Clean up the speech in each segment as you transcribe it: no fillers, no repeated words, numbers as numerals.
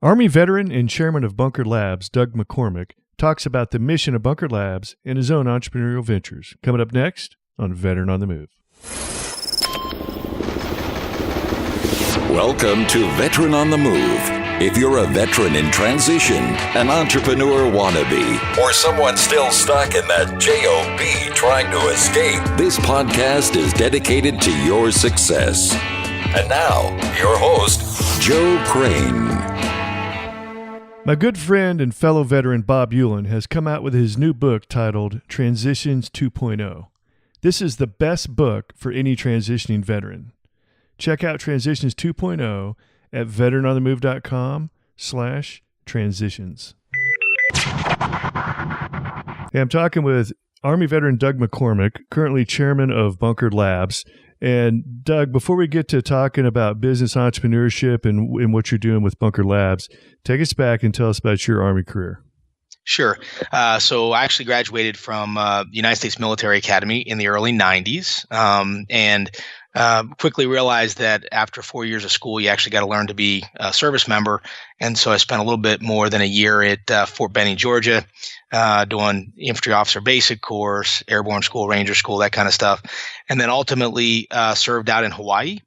Army veteran and chairman of Bunker Labs, Doug McCormick, talks about the mission of Bunker Labs and his own entrepreneurial ventures. Coming up next on Veteran on the Move. Welcome to Veteran on the Move. If you're a veteran in transition, an entrepreneur wannabe, or someone still stuck in that job trying to escape, this podcast is dedicated to your success. And now, your host, Joe Crane. My good friend and fellow veteran Bob Hewlin has come out with his new book titled Transitions 2.0. This is the best book for any transitioning veteran. Check out Transitions 2.0 at veteranonthemove.com/transitions. Hey, I'm talking with Army veteran Doug McCormick, currently chairman of Bunker Labs. And Doug, before we get to talking about business entrepreneurship and what you're doing with Bunker Labs, take us back and tell us about your Army career. Sure. So I actually graduated from the United States Military Academy in the early 90s and quickly realized that after 4 years of school, you actually got to learn to be a service member. And so I spent a little bit more than a year at Fort Benning, Georgia, doing infantry officer basic course, airborne school, ranger school, that kind of stuff. And then ultimately served out in Hawaii.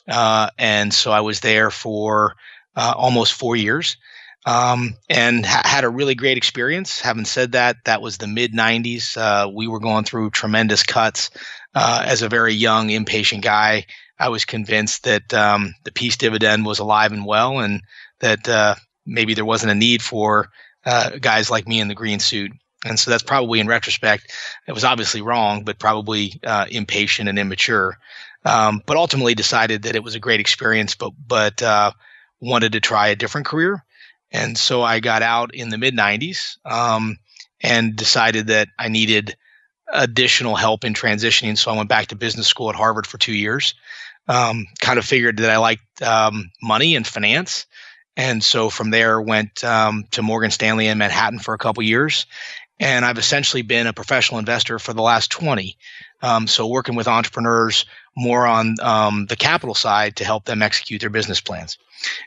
And so I was there for almost 4 years. And had a really great experience. Having said that, that was the mid-90s. We were going through tremendous cuts. As a very young, impatient guy, I was convinced that the peace dividend was alive and well, and that maybe there wasn't a need for guys like me in the green suit. And so that's probably, in retrospect, it was obviously wrong, but probably impatient and immature. But ultimately decided that it was a great experience, but wanted to try a different career. And so I got out in the mid-90s and decided that I needed additional help in transitioning. So I went back to business school at Harvard for 2 years, kind of figured that I liked money and finance. And so from there went to Morgan Stanley in Manhattan for a couple years. And I've essentially been a professional investor for the last 20. So working with entrepreneurs more on the capital side to help them execute their business plans.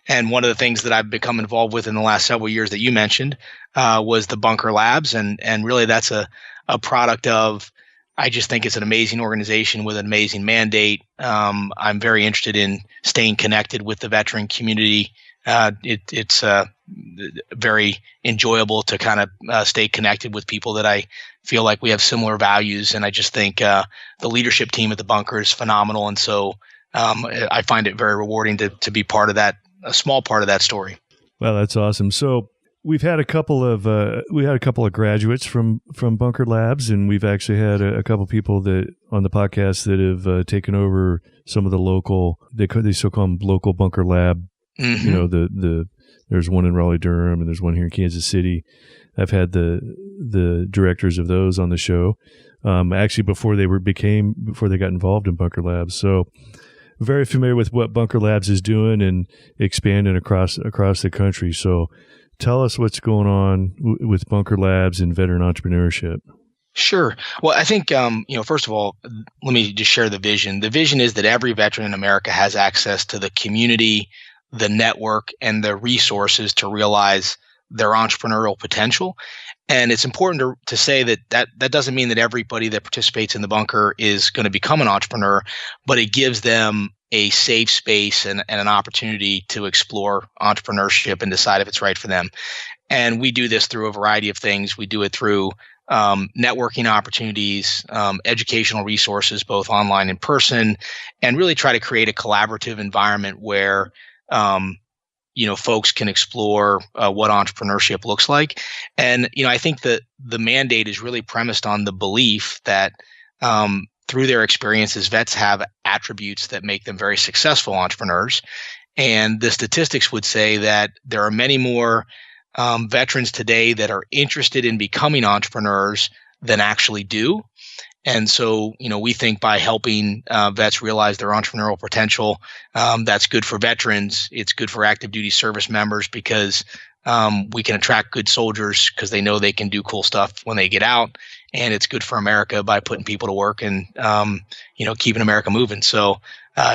And one of the things that I've become involved with in the last several years that you mentioned was the Bunker Labs. And really that's a product of, I just think it's an amazing organization with an amazing mandate. I'm very interested in staying connected with the veteran community. It's very enjoyable to kind of stay connected with people that I feel like we have similar values. And I just think the leadership team at the Bunker is phenomenal. And so I find it very rewarding to be part of that, a small part of that story. Well, that's awesome. So we've had a couple of graduates from Bunker Labs, and we've actually had a couple people that on the podcast that have taken over some of the local. They still call them local Bunker Lab. Mm-hmm. You know, there's one in Raleigh, Durham, and there's one here in Kansas City. I've had the directors of those on the show. Actually, before they got involved in Bunker Labs. So very familiar with what Bunker Labs is doing and expanding across the country. So tell us what's going on with Bunker Labs and veteran entrepreneurship. Sure. Well, I think, first of all, let me just share the vision. The vision is that every veteran in America has access to the community, the network, and the resources to realize their entrepreneurial potential. And it's important to say that doesn't mean that everybody that participates in the Bunker is going to become an entrepreneur, but it gives them a safe space and an opportunity to explore entrepreneurship and decide if it's right for them. And we do this through a variety of things. We do it through networking opportunities, educational resources, both online and in person, and really try to create a collaborative environment where folks can explore what entrepreneurship looks like. And, I think that the mandate is really premised on the belief that through their experiences, vets have attributes that make them very successful entrepreneurs. And the statistics would say that there are many more veterans today that are interested in becoming entrepreneurs than actually do. And so, we think by helping vets realize their entrepreneurial potential, that's good for veterans. It's good for active duty service members because we can attract good soldiers because they know they can do cool stuff when they get out. And it's good for America by putting people to work and, keeping America moving. So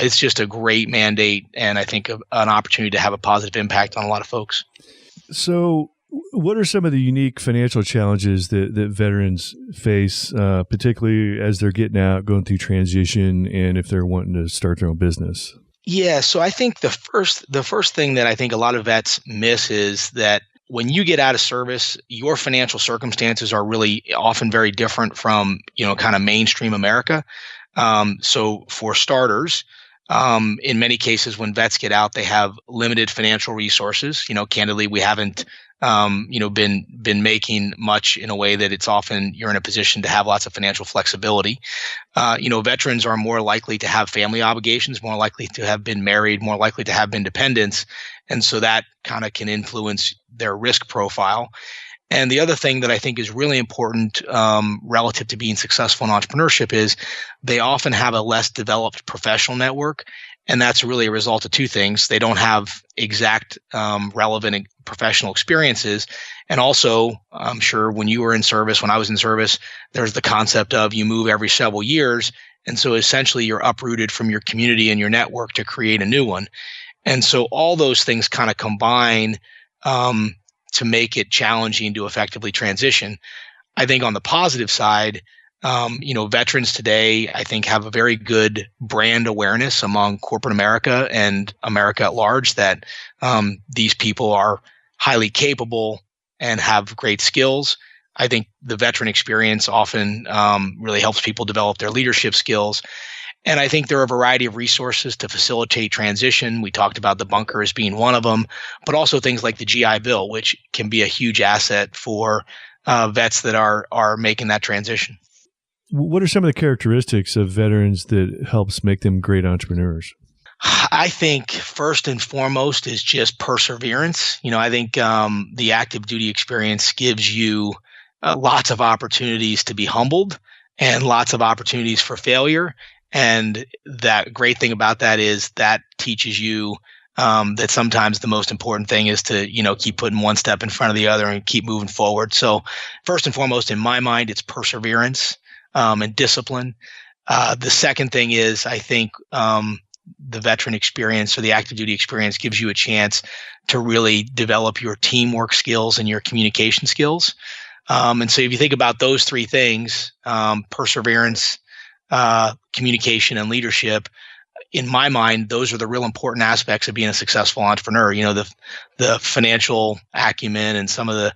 it's just a great mandate, and I think an opportunity to have a positive impact on a lot of folks. So what are some of the unique financial challenges that veterans face, particularly as they're getting out, going through transition, and if they're wanting to start their own business? Yeah, so I think the first thing that I think a lot of vets miss is that when you get out of service, your financial circumstances are really often very different from, kind of mainstream America. So for starters, in many cases, when vets get out, they have limited financial resources. Candidly, we haven't, been making much in a way that it's often you're in a position to have lots of financial flexibility. Veterans are more likely to have family obligations, more likely to have been married, more likely to have been dependents. And so that kind of can influence their risk profile. And the other thing that I think is really important relative to being successful in entrepreneurship is they often have a less developed professional network. And that's really a result of two things. They don't have exact relevant professional experiences. And also, I'm sure when you were in service, when I was in service, there's the concept of you move every several years. And so essentially you're uprooted from your community and your network to create a new one. And so all those things kind of combine to make it challenging to effectively transition. I think on the positive side, veterans today, I think, have a very good brand awareness among corporate America and America at large that these people are highly capable and have great skills. I think the veteran experience often really helps people develop their leadership skills. And I think there are a variety of resources to facilitate transition. We talked about the bunker as being one of them, but also things like the GI Bill, which can be a huge asset for vets that are making that transition. What are some of the characteristics of veterans that helps make them great entrepreneurs? I think first and foremost is just perseverance. I think the active duty experience gives you lots of opportunities to be humbled and lots of opportunities for failure. And that great thing about that is that teaches you that sometimes the most important thing is to, keep putting one step in front of the other and keep moving forward. So first and foremost, in my mind, it's perseverance and discipline. The second thing is, I think the veteran experience or the active duty experience gives you a chance to really develop your teamwork skills and your communication skills. And so if you think about those three things, perseverance, communication, and leadership, in my mind, those are the real important aspects of being a successful entrepreneur. The financial acumen and some of the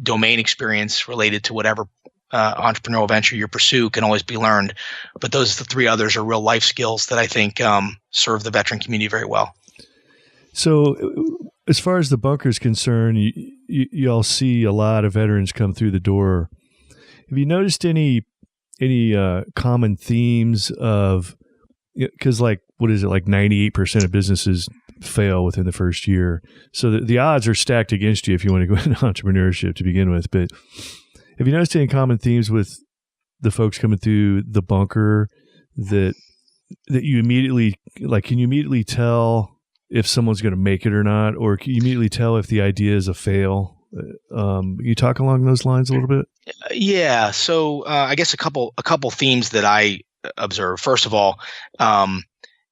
domain experience related to whatever entrepreneurial venture you pursue can always be learned. But the three others are real life skills that I think serve the veteran community very well. So as far as the bunker is concerned, you all see a lot of veterans come through the door. Have you noticed any common themes of, because like 98% of businesses fail within the first year. So the odds are stacked against you if you want to go into entrepreneurship to begin with. But have you noticed any common themes with the folks coming through the bunker that you immediately, can you immediately tell if someone's going to make it or not? Or can you immediately tell if the idea is a fail? You talk along those lines a little bit? Yeah. So I guess a couple themes that I observe. First of all,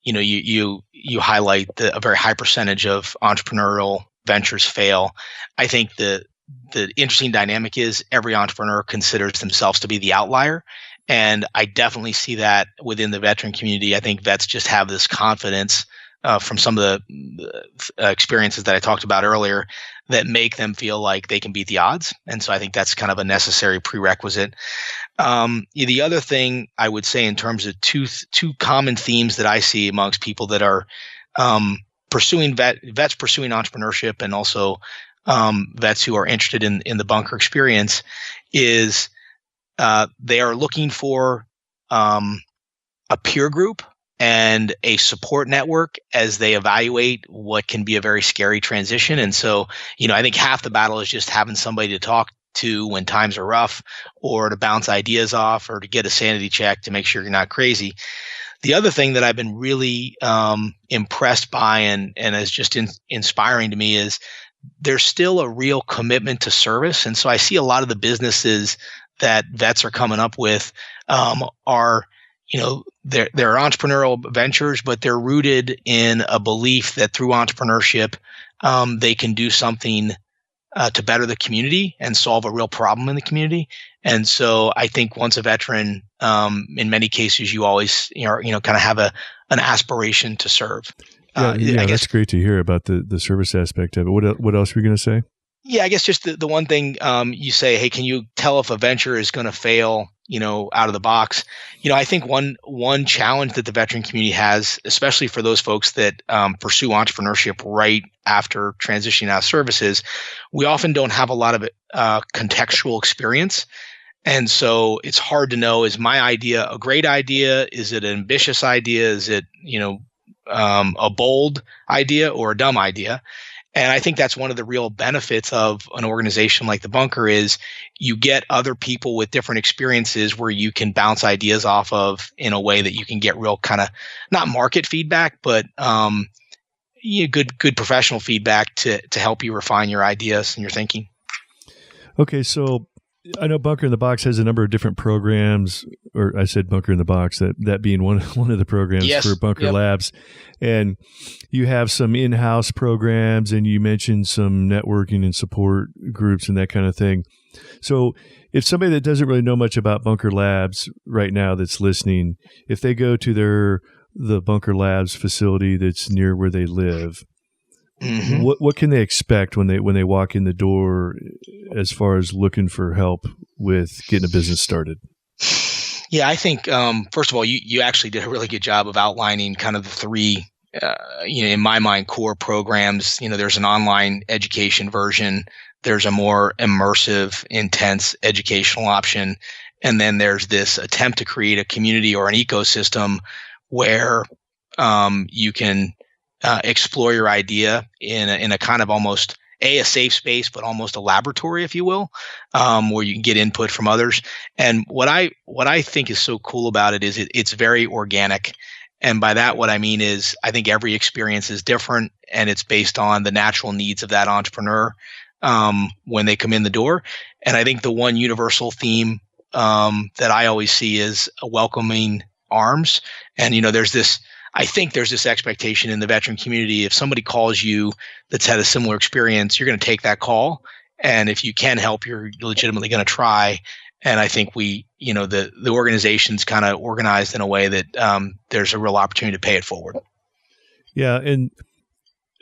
you highlight a very high percentage of entrepreneurial ventures fail. I think the interesting dynamic is every entrepreneur considers themselves to be the outlier. And I definitely see that within the veteran community. I think vets just have this confidence from some of the experiences that I talked about earlier that make them feel like they can beat the odds. And so I think that's kind of a necessary prerequisite. The other thing I would say in terms of two common themes that I see amongst people that are pursuing vets pursuing entrepreneurship and also vets who are interested in the bunker experience is they are looking for a peer group and a support network as they evaluate what can be a very scary transition. And so, I think half the battle is just having somebody to talk to when times are rough, or to bounce ideas off, or to get a sanity check to make sure you're not crazy. The other thing that I've been really impressed by and is just inspiring to me is there's still a real commitment to service. And so I see a lot of the businesses that vets are coming up with are There are entrepreneurial ventures, but they're rooted in a belief that through entrepreneurship, they can do something to better the community and solve a real problem in the community. And so I think once a veteran, in many cases, you always kind of have an aspiration to serve. I guess that's great to hear about the service aspect of it. What else were you going to say? Yeah, I guess just the one thing you say, hey, can you tell if a venture is going to fail, out of the box? I think one challenge that the veteran community has, especially for those folks that pursue entrepreneurship right after transitioning out of services, we often don't have a lot of contextual experience. And so it's hard to know, is my idea a great idea? Is it an ambitious idea? Is it, a bold idea or a dumb idea? And I think that's one of the real benefits of an organization like the Bunker is you get other people with different experiences where you can bounce ideas off of in a way that you can get real kind of not market feedback, but good professional feedback to help you refine your ideas and your thinking. Okay, so I know Bunker in the Box has a number of different programs, or I said Bunker in the Box, that being one of the programs for Bunker Labs. And you have some in-house programs, and you mentioned some networking and support groups and that kind of thing. So if somebody that doesn't really know much about Bunker Labs right now that's listening, if they go to the Bunker Labs facility that's near where they live, mm-hmm. What can they expect when they walk in the door as far as looking for help with getting a business started? Yeah, I think first of all, you actually did a really good job of outlining kind of the three, in my mind, core programs. There's an online education version, there's a more immersive, intense educational option, and then there's this attempt to create a community or an ecosystem where you can explore your idea in a kind of almost a safe space, but almost a laboratory, if you will, where you can get input from others. And what I think is so cool about it is it's very organic. And by that, what I mean is I think every experience is different, and it's based on the natural needs of that entrepreneur when they come in the door. And I think the one universal theme that I always see is a welcoming arms. And I think there's this expectation in the veteran community. If somebody calls you that's had a similar experience, you're going to take that call. And if you can help, you're legitimately going to try. And I think the organization's kind of organized in a way that there's a real opportunity to pay it forward. Yeah. And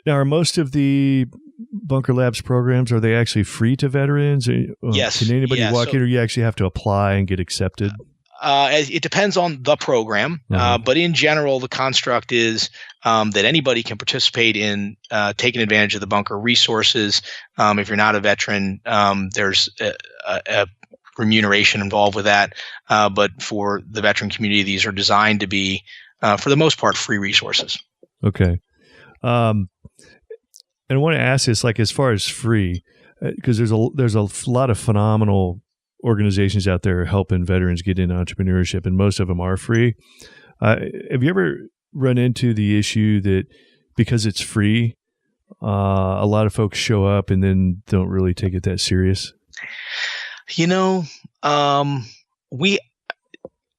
now, are most of the Bunker Labs programs, are they actually free to veterans? Yes. Can anybody walk in, or you actually have to apply and get accepted? It depends on the program, but in general, the construct is that anybody can participate in taking advantage of the Bunker resources. If you're not a veteran, there's a remuneration involved with that. But for the veteran community, these are designed to be, for the most part, free resources. Okay. And I want to ask this, like, as far as free, because there's a lot of phenomenal organizations out there helping veterans get into entrepreneurship, and most of them are free. Have you ever run into the issue that because it's free, a lot of folks show up and then don't really take it that serious?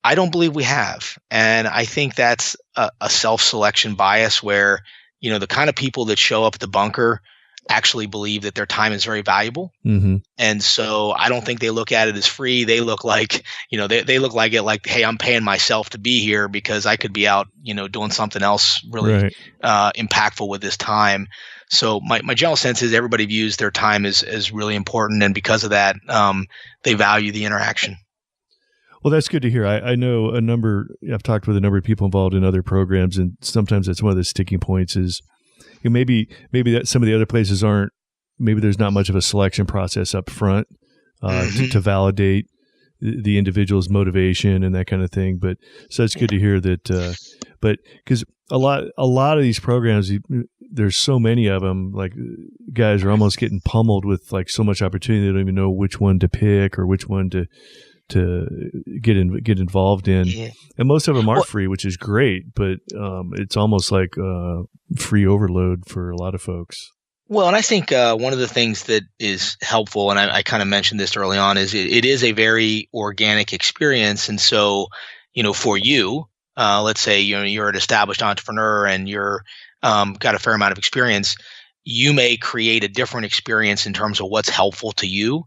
I don't believe we have. And I think that's a self-selection bias where, the kind of people that show up at the Bunker actually believe that their time is very valuable. Mm-hmm. And so I don't think they look at it as free. They look like, they look like it like, hey, I'm paying myself to be here because I could be out, doing something else really impactful with this time. So my general sense is everybody views their time as really important. And because of that, they value the interaction. Well, that's good to hear. I know I've talked with a number of people involved in other programs, and sometimes that's one of the sticking points is, maybe that some of the other places aren't, maybe there's not much of a selection process up front to validate the individual's motivation and that kind of thing. But so it's good to hear that, but because a lot of these programs, there's so many of them, like guys are almost getting pummeled with like so much opportunity. They don't even know which one to pick or which one to get involved in. Yeah. And most of them are free, which is great, but it's almost like free overload for a lot of folks. Well, and I think one of the things that is helpful, and I kind of mentioned this early on, is it is a very organic experience. And so, for you, let's say you're an established entrepreneur and you're got a fair amount of experience, you may create a different experience in terms of what's helpful to you,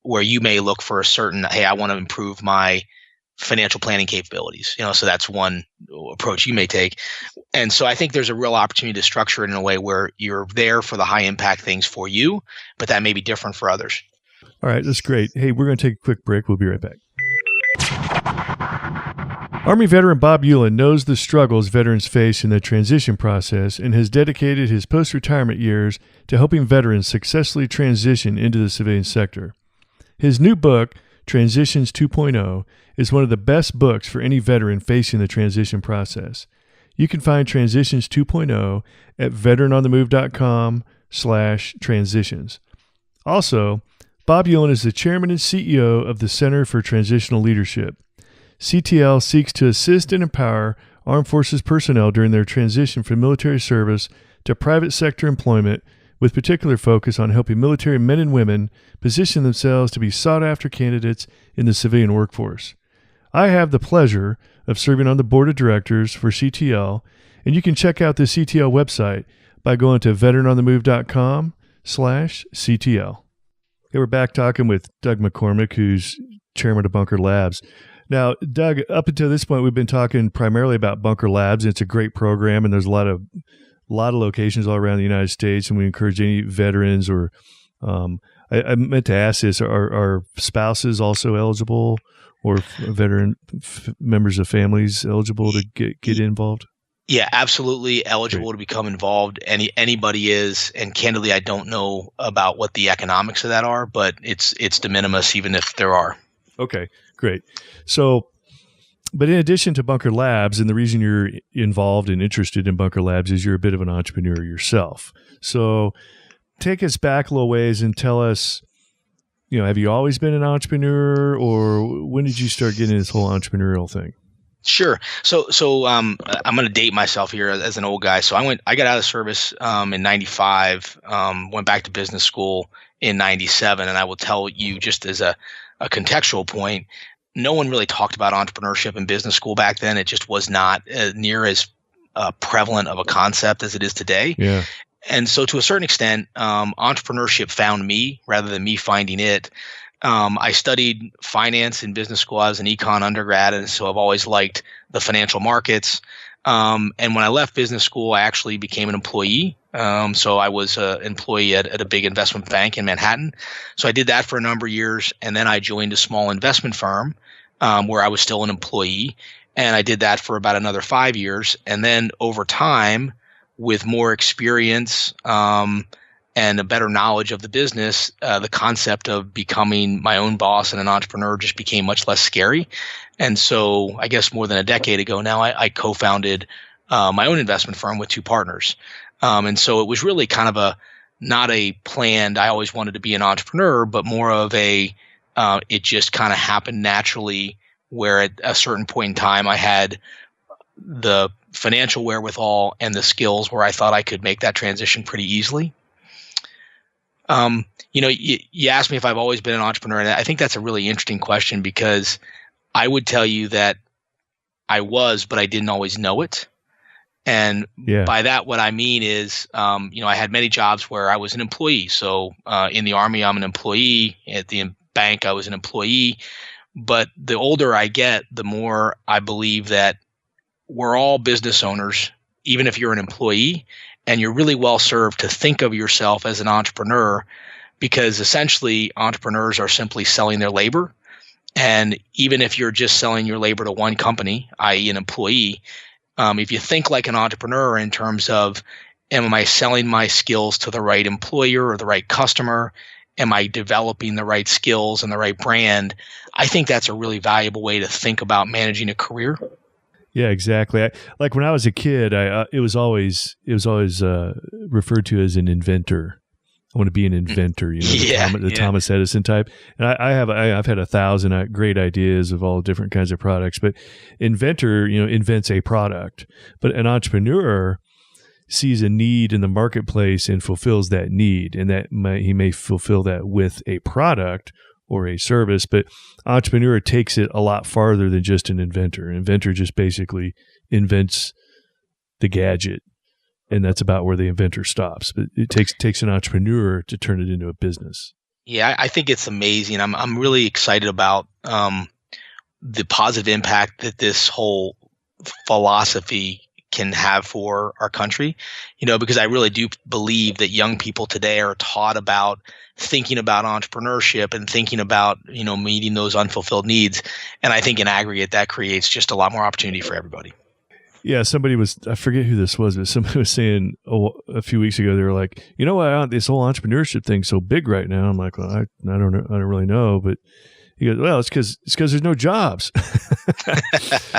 where you may look for a certain, hey, I want to improve my financial planning capabilities, so that's one approach you may take. And so I think there's a real opportunity to structure it in a way where you're there for the high impact things for you, but that may be different for others. All right, that's great. Hey, we're going to take a quick break. We'll be right back. Army veteran Bob Euland knows the struggles veterans face in the transition process and has dedicated his post-retirement years to helping veterans successfully transition into the civilian sector. His new book, Transitions 2.0, is one of the best books for any veteran facing the transition process. You can find Transitions 2.0 at veteranonthemove.com/transitions. Also, Bob Euland is the chairman and CEO of the Center for Transitional Leadership. CTL seeks to assist and empower armed forces personnel during their transition from military service to private sector employment, with particular focus on helping military men and women position themselves to be sought-after candidates in the civilian workforce. I have the pleasure of serving on the board of directors for CTL, and you can check out the CTL website by going to veteranonthemove.com/CTL. Okay, we're back talking with Doug McCormick, who's chairman of Bunker Labs. Now, Doug, up until this point, we've been talking primarily about Bunker Labs. It's a great program, and there's a lot of locations all around the United States, and we encourage any veterans or I meant to ask this, are spouses also eligible, or veteran members of families eligible to get involved? Yeah, absolutely eligible to become involved. Anybody is, and candidly, I don't know about what the economics of that are, but it's de minimis even if there are. Okay, great. So, but in addition to Bunker Labs, and the reason you're involved and interested in Bunker Labs is you're a bit of an entrepreneur yourself. So take us back a little ways and tell us, have you always been an entrepreneur, or when did you start getting this whole entrepreneurial thing? Sure. So I'm going to date myself here as an old guy. So I got out of service in 95, went back to business school in 97. And I will tell you, just as a contextual point, no one really talked about entrepreneurship in business school back then. It just was not near as prevalent of a concept as it is today. Yeah. And so to a certain extent, entrepreneurship found me rather than me finding it. I studied finance in business school. I was an econ undergrad, and so I've always liked the financial markets. And when I left business school, I actually became an employee. So I was an employee at a big investment bank in Manhattan. So I did that for a number of years, and then I joined a small investment firm where I was still an employee, and I did that for about another 5 years. And then over time, with more experience and a better knowledge of the business, the concept of becoming my own boss and an entrepreneur just became much less scary. And so I guess more than a decade ago now, I co-founded my own investment firm with two partners. And so it was really kind of not a planned, I always wanted to be an entrepreneur, but more of it just kind of happened naturally, where at a certain point in time I had the financial wherewithal and the skills where I thought I could make that transition pretty easily. You asked me if I've always been an entrepreneur, and I think that's a really interesting question, because I would tell you that I was, but I didn't always know it. And by that, what I mean is, I had many jobs where I was an employee. So in the Army, I'm an employee. At the bank, I was an employee. But the older I get, the more I believe that we're all business owners, even if you're an employee, and you're really well served to think of yourself as an entrepreneur, because essentially entrepreneurs are simply selling their labor. And even if you're just selling your labor to one company, i.e. an employee, if you think like an entrepreneur in terms of, am I selling my skills to the right employer or the right customer? Am I developing the right skills and the right brand? I think that's a really valuable way to think about managing a career. Yeah, exactly. Like when I was a kid, it was always referred to as an inventor. I want to be an inventor, the Thomas Edison type. And I've had 1,000 great ideas of all different kinds of products, but inventor, invents a product. But an entrepreneur sees a need in the marketplace and fulfills that need, and that he may fulfill that with a product or a service. But entrepreneur takes it a lot farther than just an inventor. An inventor just basically invents the gadget, and that's about where the inventor stops. But it takes an entrepreneur to turn it into a business. Yeah, I think it's amazing. I'm really excited about the positive impact that this whole philosophy can have for our country, because I really do believe that young people today are taught about thinking about entrepreneurship and thinking about, meeting those unfulfilled needs. And I think in aggregate, that creates just a lot more opportunity for everybody. Yeah, I forget who this was, but somebody was saying a few weeks ago, they were like, why this whole entrepreneurship thing's so big right now? I'm like, well, I don't know, I don't really know, but he goes, well, it's because there's no jobs.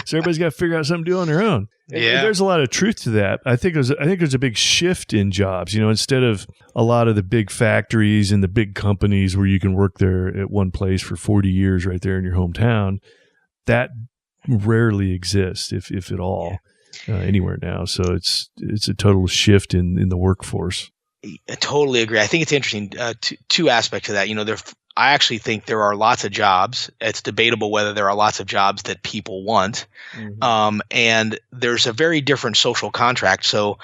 So everybody's got to figure out something to do on their own. Yeah. And there's a lot of truth to that. I think there's a big shift in jobs. Instead of a lot of the big factories and the big companies where you can work there at one place for 40 years right there in your hometown, that rarely exists, if at all, anywhere now. So it's a total shift in the workforce. I totally agree. I think it's interesting. Two aspects of that. I actually think there are lots of jobs. It's debatable whether there are lots of jobs that people want. Mm-hmm. And there's a very different social contract. So,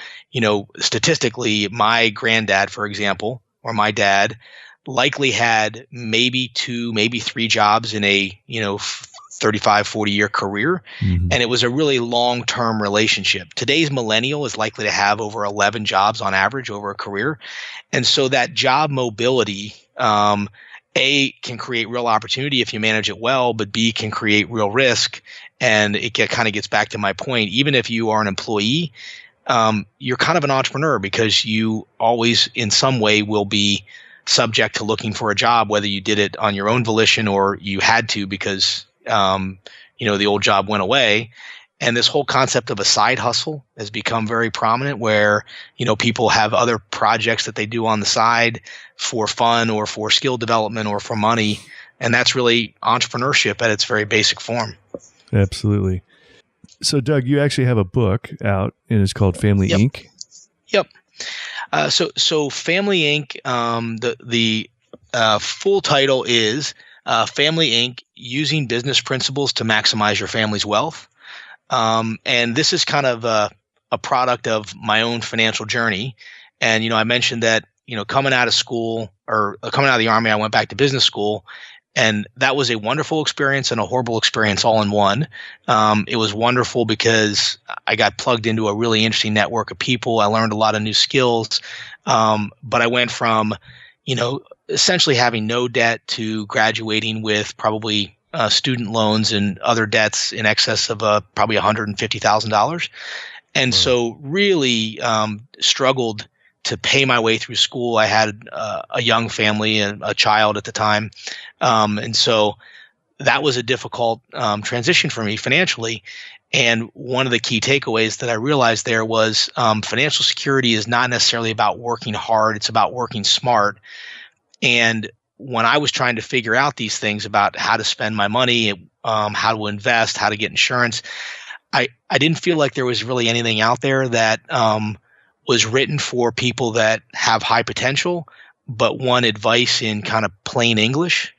statistically, my granddad, for example, or my dad likely had maybe 2, maybe 3 jobs in a, 35, 40-year career. Mm-hmm. And it was a really long-term relationship. Today's millennial is likely to have over 11 jobs on average over a career. And so that job mobility, A, can create real opportunity if you manage it well, but B, can create real risk. And it kind of gets back to my point. Even if you are an employee, you're kind of an entrepreneur because you always in some way will be subject to looking for a job, whether you did it on your own volition or you had to because the old job went away. And this whole concept of a side hustle has become very prominent where, people have other projects that they do on the side for fun or for skill development or for money. And that's really entrepreneurship at its very basic form. Absolutely. So, Doug, you actually have a book out and it's called Family Inc. Yep. So Family Inc., the full title is Family Inc., Using Business Principles to Maximize Your Family's Wealth. And this is kind of a product of my own financial journey. And, I mentioned that, coming out of school or coming out of the Army, I went back to business school. And that was a wonderful experience and a horrible experience all in one. It was wonderful because I got plugged into a really interesting network of people. I learned a lot of new skills. But I went from, essentially having no debt to graduating with probably student loans and other debts in excess of probably $150,000. And so really struggled to pay my way through school. I had a young family and a child at the time. And so that was a difficult transition for me financially. And one of the key takeaways that I realized there was financial security is not necessarily about working hard. It's about working smart. And when I was trying to figure out these things about how to spend my money, how to invest, how to get insurance, I didn't feel like there was really anything out there that was written for people that have high potential, but want advice in kind of plain English.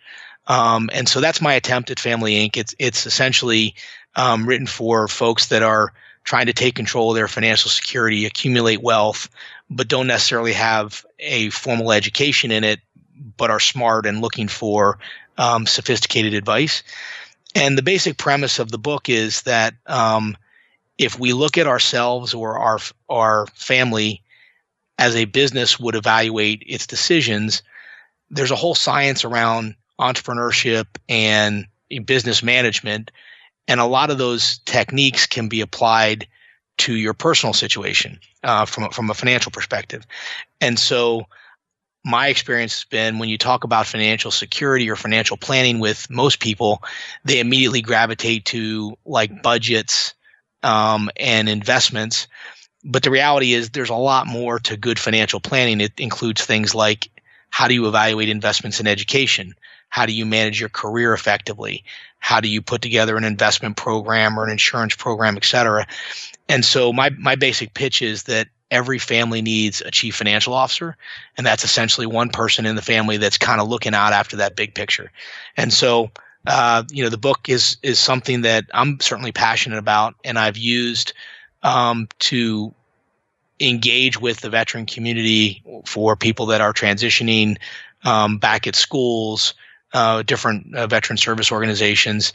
And so that's my attempt at Family Inc. It's essentially written for folks that are trying to take control of their financial security, accumulate wealth, but don't necessarily have a formal education in it, but are smart and looking for sophisticated advice. And the basic premise of the book is that if we look at ourselves or our family as a business would evaluate its decisions, there's a whole science around entrepreneurship and business management. And a lot of those techniques can be applied to your personal situation from a financial perspective. And so my experience has been when you talk about financial security or financial planning with most people, they immediately gravitate to like budgets and investments. But the reality is there's a lot more to good financial planning. It includes things like how do you evaluate investments in education? How do you manage your career effectively? How do you put together an investment program or an insurance program, et cetera? And so my basic pitch is that every family needs a chief financial officer, and that's essentially one person in the family that's kind of looking out after that big picture. And so, the book is something that I'm certainly passionate about, and I've used to engage with the veteran community for people that are transitioning back at schools, different veteran service organizations,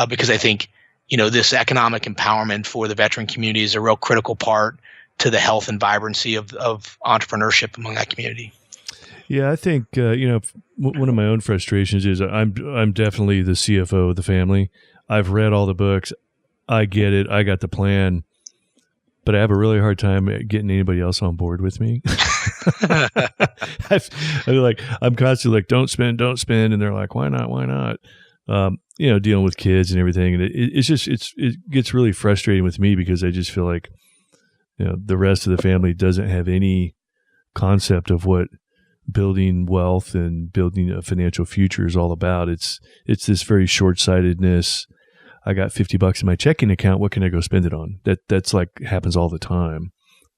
because I think this economic empowerment for the veteran community is a real critical part to the health and vibrancy of entrepreneurship among that community. Yeah, I think one of my own frustrations is I'm definitely the CFO of the family. I've read all the books. I get it. I got the plan. But I have a really hard time getting anybody else on board with me. I'm constantly like, don't spend. And they're like, why not? Dealing with kids and everything. And it gets really frustrating with me because I just feel like, the rest of the family doesn't have any concept of what building wealth and building a financial future is all about. It's this very short-sightedness. I got $50 in my checking account. What can I go spend it on? That's like happens all the time.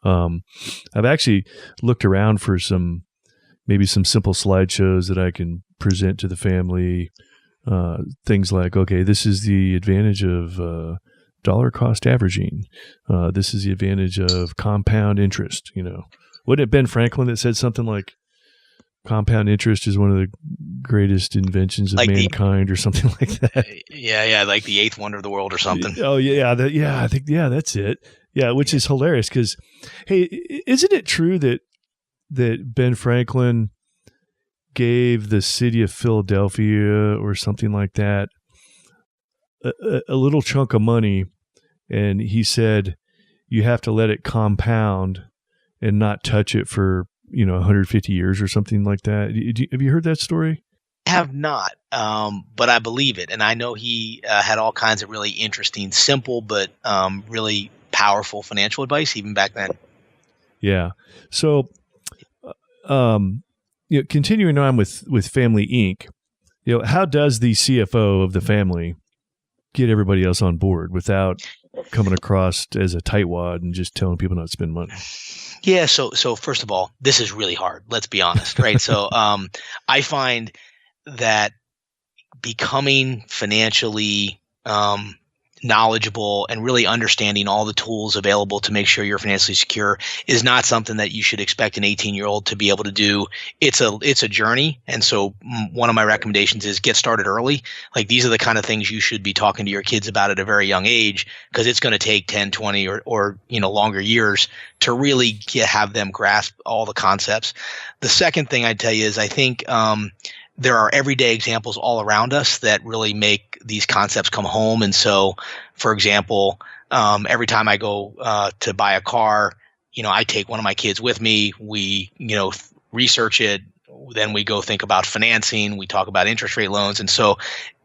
I've actually looked around for maybe some simple slideshows that I can present to the family. Things like, okay, this is the advantage of dollar cost averaging. This is the advantage of compound interest. Wasn't it Ben Franklin that said something like, compound interest is one of the greatest inventions of mankind or something like that? Yeah, like the eighth wonder of the world or something. Oh, yeah. I think, that's it. Yeah, which is hilarious because, hey, isn't it true that Ben Franklin gave the city of Philadelphia or something like that a little chunk of money, and he said you have to let it compound and not touch it for 150 years or something like that. Have you heard that story? I have not, but I believe it. And I know he had all kinds of really interesting, simple, but really powerful financial advice even back then. Yeah. So, continuing on with Family Inc., how does the CFO of the family get everybody else on board without coming across as a tightwad and just telling people not to spend money? Yeah. So first of all, this is really hard. Let's be honest, right? So I find that becoming financially knowledgeable and really understanding all the tools available to make sure you're financially secure is not something that you should expect an 18-year-old to be able to do. It's a journey. And so one of my recommendations is get started early. Like these are the kind of things you should be talking to your kids about at a very young age, because it's going to take 10, 20 or longer years to really have them grasp all the concepts. The second thing I'd tell you is I think there are everyday examples all around us that really make these concepts come home. And so, for example, every time I go to buy a car, I take one of my kids with me. We, research it. Then we go think about financing. We talk about interest rate loans. And so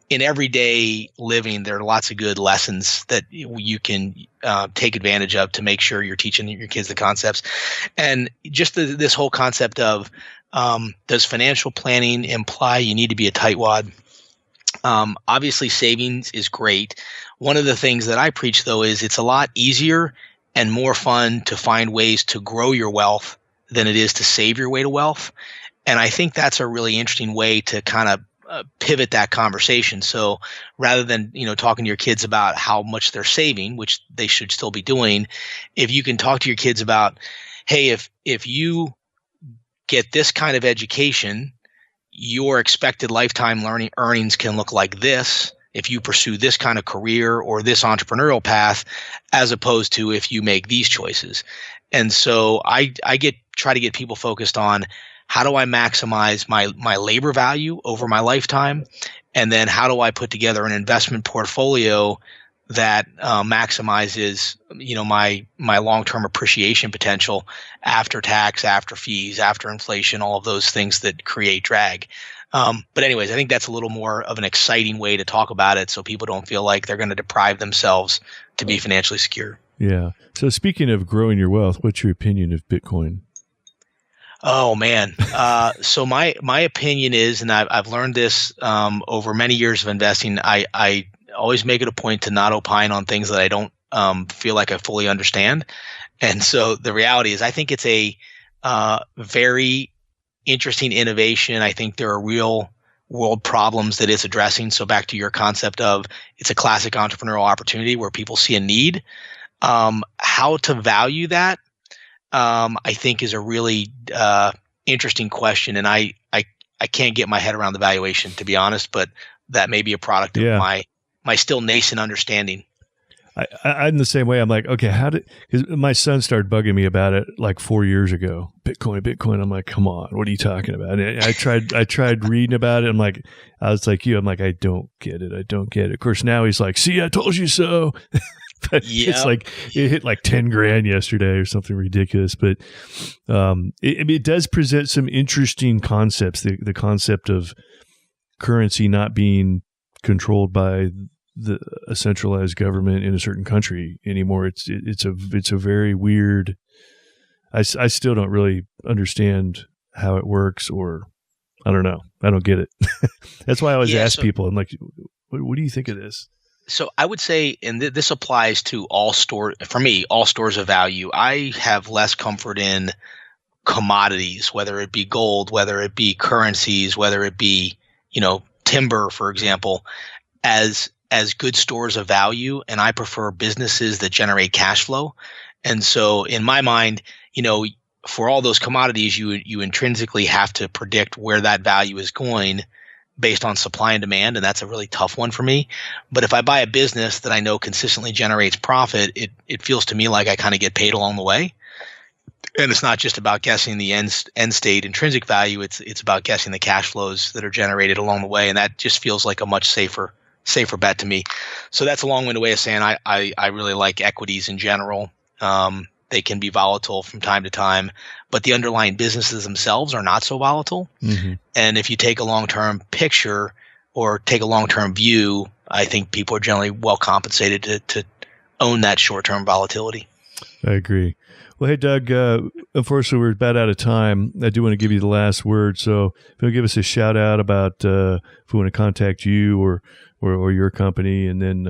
in everyday living, there are lots of good lessons that you can take advantage of to make sure you're teaching your kids the concepts. And just this whole concept of does financial planning imply you need to be a tightwad? Obviously, savings is great. One of the things that I preach, though, is it's a lot easier and more fun to find ways to grow your wealth than it is to save your way to wealth. And I think that's a really interesting way to kind of pivot that conversation. So rather than, talking to your kids about how much they're saving, which they should still be doing, if you can talk to your kids about, hey, if you get this kind of education, your expected lifetime earnings can look like this if you pursue this kind of career or this entrepreneurial path, as opposed to if you make these choices. And so I try to get people focused on how do I maximize my labor value over my lifetime, and then how do I put together an investment portfolio that maximizes, my long-term appreciation potential after tax, after fees, after inflation, all of those things that create drag. But anyways, I think that's a little more of an exciting way to talk about it, so people don't feel like they're going to deprive themselves to be financially secure. Yeah. So speaking of growing your wealth, what's your opinion of Bitcoin? Oh man. So my opinion is, and I've learned this over many years of investing, I always make it a point to not opine on things that I don't feel like I fully understand. And so the reality is I think it's a very interesting innovation. I think there are real world problems that it's addressing. So back to your concept of it's a classic entrepreneurial opportunity where people see a need. How to value that, I think, is a really interesting question. And I can't get my head around the valuation, to be honest, but that may be a product of my still nascent understanding. I'm the same way. I'm like, okay, because my son started bugging me about it like 4 years ago. Bitcoin. I'm like, come on, what are you talking about? And I tried reading about it. I was like you. I'm like, I don't get it. Of course, now he's like, see, I told you so. But it's like it hit like 10 grand yesterday or something ridiculous. But it does present some interesting concepts. The concept of currency not being controlled by a centralized government in a certain country anymore. It's a very weird. I still don't really understand how it works, or I don't know. I don't get it. That's why I always ask people. I'm like, what do you think of this? So I would say, and this applies to all stores of value. I have less comfort in commodities, whether it be gold, whether it be currencies, whether it be, timber, for example, as good stores of value. And I prefer businesses that generate cash flow. And so in my mind, for all those commodities, you intrinsically have to predict where that value is going based on supply and demand, and that's a really tough one for me. But if I buy a business that I know consistently generates profit, it feels to me like I kind of get paid along the way. And it's not just about guessing the end state intrinsic value, it's about guessing the cash flows that are generated along the way, and that just feels like a much safer bet to me. So that's a long-winded way of saying I really like equities in general. They can be volatile from time to time, but the underlying businesses themselves are not so volatile. Mm-hmm. And if you take a long-term picture or take a long-term view, I think people are generally well compensated to own that short-term volatility. I agree. Well, hey, Doug, unfortunately, we're about out of time. I do want to give you the last word. So if you'll give us a shout out about if we want to contact you or your company, and then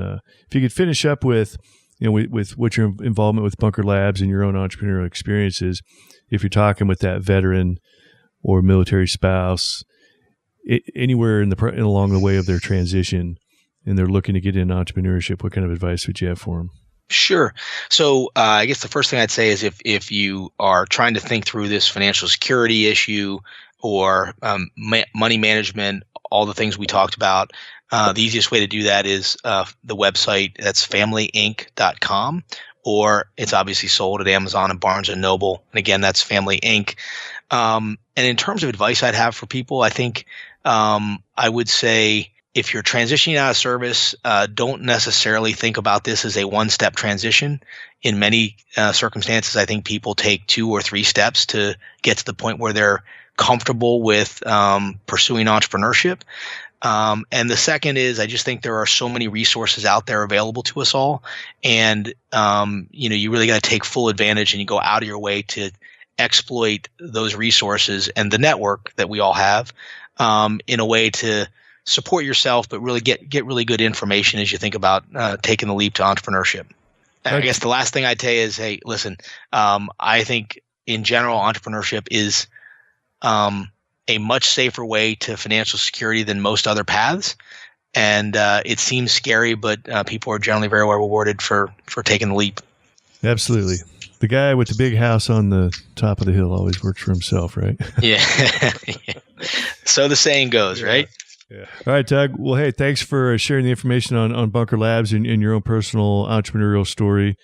if you could finish up with, with what your involvement with Bunker Labs and your own entrepreneurial experiences, if you're talking with that veteran or military spouse, anywhere along the way of their transition, and they're looking to get into entrepreneurship, what kind of advice would you have for them? Sure. So I guess the first thing I'd say is if you are trying to think through this financial security issue or money management, all the things we talked about, the easiest way to do that is the website. That's familyinc.com, or it's obviously sold at Amazon and Barnes & Noble. And again, that's Family Inc. And in terms of advice I'd have for people, I think I would say if you're transitioning out of service, don't necessarily think about this as a one-step transition. In many circumstances, I think people take 2 or 3 steps to get to the point where they're comfortable with pursuing entrepreneurship. And the second is, I just think there are so many resources out there available to us all. And, you really got to take full advantage, and you go out of your way to exploit those resources and the network that we all have in a way to support yourself, but really get really good information as you think about taking the leap to entrepreneurship. I guess the last thing I'd say is, hey, listen, I think in general, entrepreneurship is a much safer way to financial security than most other paths. And it seems scary, but people are generally very well rewarded for taking the leap. Absolutely. The guy with the big house on the top of the hill always works for himself, right? Yeah. So the saying goes, right? Yeah. All right, Doug. Well, hey, thanks for sharing the information on Bunker Labs and your own personal entrepreneurial story.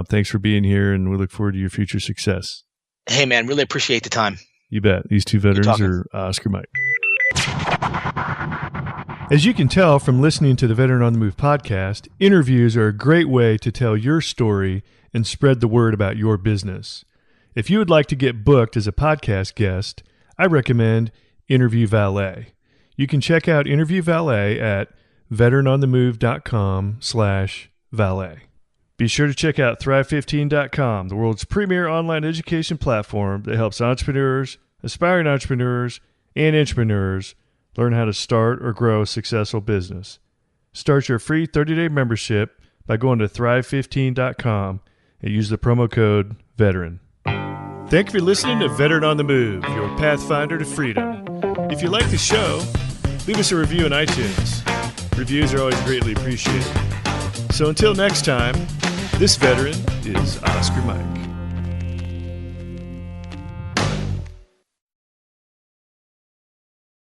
Thanks for being here, and we look forward to your future success. Hey, man, really appreciate the time. You bet. These two veterans are Oscar Mike. As you can tell from listening to the Veteran on the Move podcast, interviews are a great way to tell your story and spread the word about your business. If you would like to get booked as a podcast guest, I recommend Interview Valet. You can check out Interview Valet at veteranonthemove.com/valet. Be sure to check out Thrive15.com, the world's premier online education platform that helps entrepreneurs, aspiring entrepreneurs, and intrapreneurs learn how to start or grow a successful business. Start your free 30-day membership by going to Thrive15.com and use the promo code veteran. Thank you for listening to Veteran on the Move, your pathfinder to freedom. If you like the show, leave us a review on iTunes. Reviews are always greatly appreciated. So until next time, this veteran is Oscar Mike.